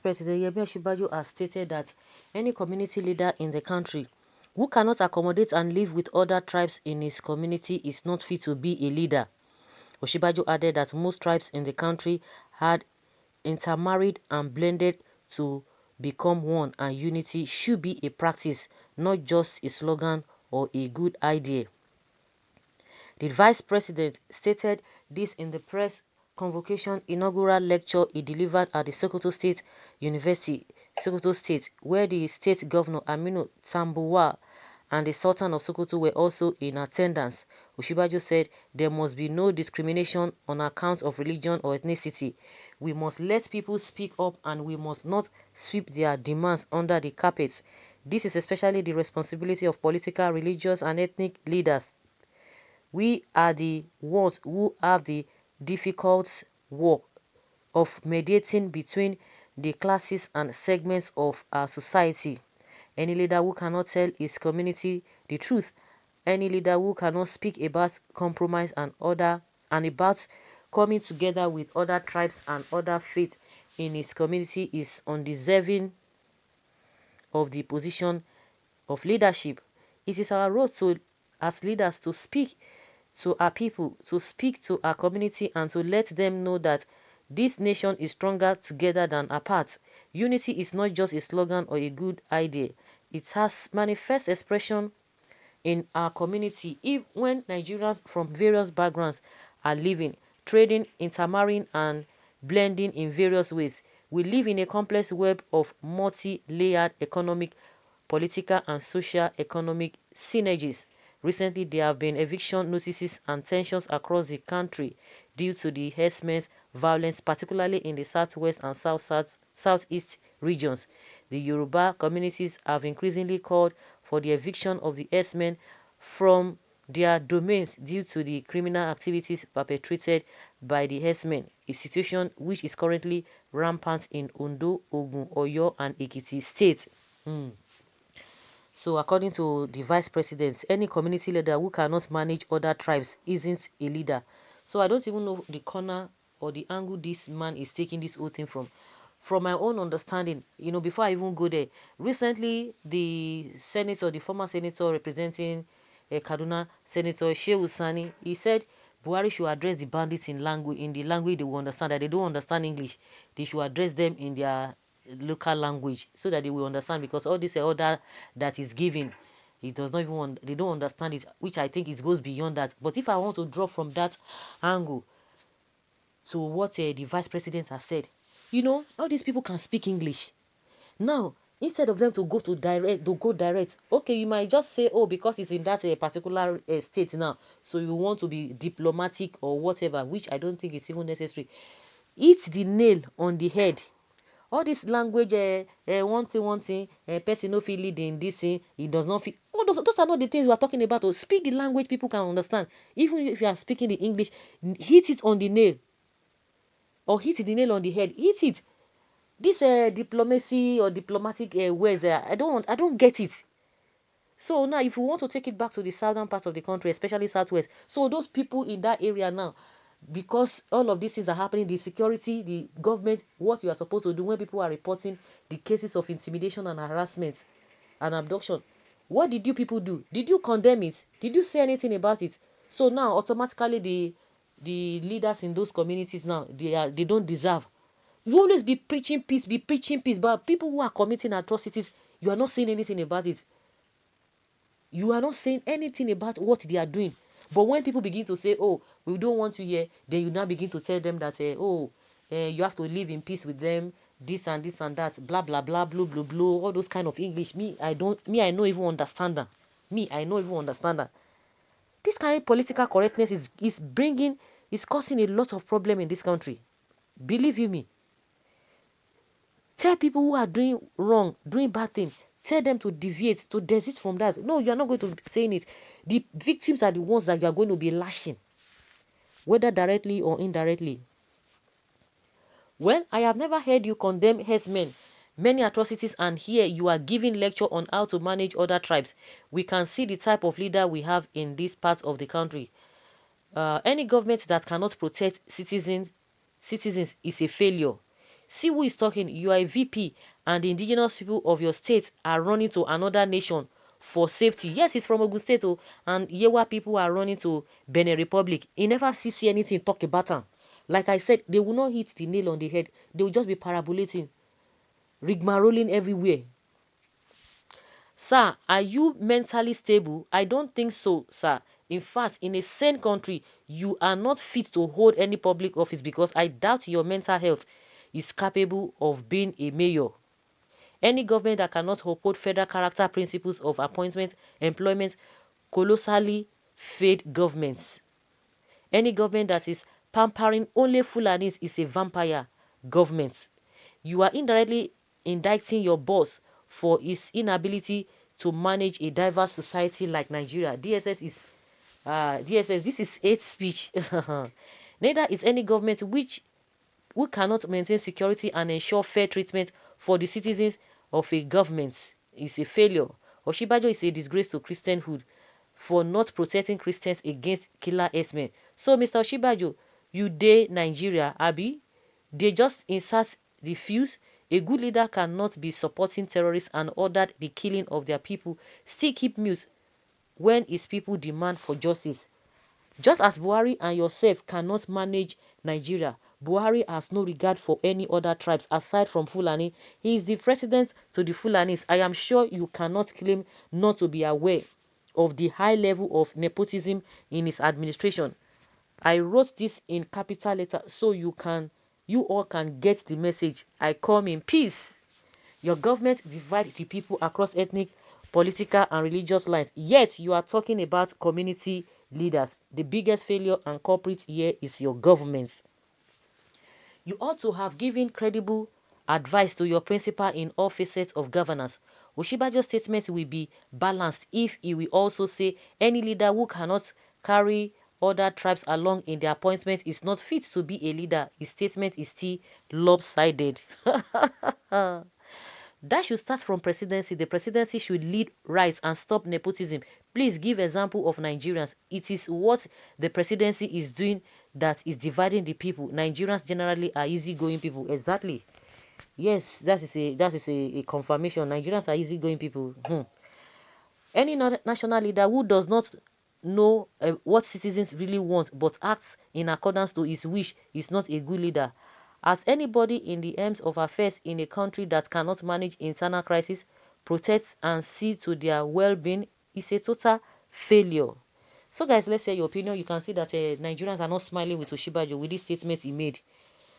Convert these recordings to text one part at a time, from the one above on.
President Yemi OSINBAJO has stated that any community leader in the country who cannot accommodate and live with other tribes in his community is not fit to be a leader. OSINBAJO added that most tribes in the country had intermarried and blended to become one, and unity should be a practice, not just a slogan or a good idea. The Vice President stated this in the press convocation inaugural lecture he delivered at the Sokoto State University, Sokoto State, where the state governor Aminu Tambuwal and the Sultan of Sokoto were also in attendance. OSINBAJO said there must be no discrimination on account of religion or ethnicity. We must let people speak up and we must not sweep their demands under the carpet. This is especially the responsibility of political, religious and ethnic leaders. We are the ones who have the difficult work of mediating between the classes and segments of our society. Any leader who cannot tell his community the truth, any leader who cannot speak about compromise and about coming together with other tribes and other faiths in his community is undeserving of the position of leadership. It is our role as leaders to speak to our people, to speak to our community, and to let them know that this nation is stronger together than apart. Unity is not just a slogan or a good idea. It has manifest expression in our community. When Nigerians from various backgrounds are living, trading, intermarrying, and blending in various ways, we live in a complex web of multi-layered economic, political, and social-economic synergies. Recently, there have been eviction notices and tensions across the country due to the herdsmen's violence, particularly in the southwest and southeast regions. The Yoruba communities have increasingly called for the eviction of the herdsmen from their domains due to the criminal activities perpetrated by the herdsmen, a situation which is currently rampant in Ondo, Ogun, Oyo, and Ekiti states. So according to the Vice President, any community leader who cannot manage other tribes isn't a leader. So I don't even know the corner or the angle this man is taking this whole thing from. From my own understanding, before I even go there, recently the former senator representing Kaduna, Senator Shehu Sani, he said Buhari should address the bandits in the language they will understand. That they don't understand English, they should address them in their local language so that they will understand, because all this order that is given, it does not even they don't understand it, which I think it goes beyond that. But if I want to draw from that angle to what the Vice President has said, all these people can speak English. Now, instead of them to go direct, okay, you might just say, oh, because it's in that particular state now, so you want to be diplomatic or whatever, which I don't think is even necessary. Hit the nail on the head. All this language, one thing, person no feel lead in this thing, he does not feel. Oh, those are not the things we are talking about. To speak the language people can understand. Even if you are speaking the English, hit it on the nail. Or hit the nail on the head. Hit it. This diplomacy or diplomatic words, I don't get it. So now, if you want to take it back to the southern part of the country, especially southwest, so those people in that area now, because all of these things are happening, the security, the government, what you are supposed to do when people are reporting the cases of intimidation and harassment and abduction, what did you people do? Did you condemn it? Did you say anything about it? So now automatically the leaders in those communities now, they don't deserve. You always be preaching peace, but people who are committing atrocities, you are not saying anything about it. You are not saying anything about what they are doing. But when people begin to say, oh, we don't want you here, then you now begin to tell them that, you have to live in peace with them, this and that, blah, blah, blah, blue, blue, blue, all those kind of English. I don't even understand that. I don't even understand that. This kind of political correctness is causing a lot of problem in this country. Believe you me. Tell people who are doing wrong, doing bad things, tell them to deviate, to desist from that. No, you are not going to be saying it. The victims are the ones that you are going to be lashing, whether directly or indirectly. Well, I have never heard you condemn herdsmen, many atrocities, and here you are giving lecture on how to manage other tribes. We can see the type of leader we have in this part of the country. Any government that cannot protect citizens is a failure. See who is talking. You are a VP and the indigenous people of your state are running to another nation for safety. Yes, it's from Ogun State, oh, and Yewa people are running to Benin Republic. He never see anything talk about them. Like I said, they will not hit the nail on the head. They will just be parabolating, rigmaroling everywhere. Sir, are you mentally stable? I don't think so, sir. In fact, in a sane country, you are not fit to hold any public office because I doubt your mental health is capable of being a mayor. Any government that cannot uphold federal character principles of appointment, employment, colossally failed governments. Any government that is pampering only Fulanis is a vampire government. You are indirectly indicting your boss for his inability to manage a diverse society like Nigeria. DSS is DSS. This is hate speech. Neither is any government who cannot maintain security and ensure fair treatment for the citizens of a government is a failure. OSINBAJO is a disgrace to Christianhood for not protecting Christians against killer S-men. So, Mr. OSINBAJO, you dey Nigeria, Abi? They just insert the fuse. A good leader cannot be supporting terrorists and ordered the killing of their people. Still keep mute when his people demand for justice. Just as Buhari and yourself cannot manage Nigeria, Buhari has no regard for any other tribes aside from Fulani. He is the president to the Fulanis. I am sure you cannot claim not to be aware of the high level of nepotism in his administration. I wrote this in capital letter so you all can get the message. I come in peace. Your government divides the people across ethnic, political, and religious lines. Yet you are talking about community leaders. The biggest failure and culprit here is your government. You ought to have given credible advice to your principal in all facets of governance. OSINBAJO's statement will be balanced if he will also say any leader who cannot carry other tribes along in their appointment is not fit to be a leader. His statement is still lopsided. That should start from presidency. The presidency should lead right and stop nepotism. Please give example of Nigerians. It is what the presidency is doing that is dividing the people. Nigerians generally are easygoing people. Exactly. Yes, that is a confirmation. Nigerians are easygoing people. Any national leader who does not know what citizens really want but acts in accordance to his wish is not a good leader. As anybody in the helms of affairs in a country that cannot manage internal crisis, protect and see to their well-being is a total failure. So guys, let's say your opinion. You can see that Nigerians are not smiling with OSINBAJO with this statement he made.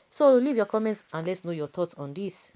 So leave your comments and let's know your thoughts on this.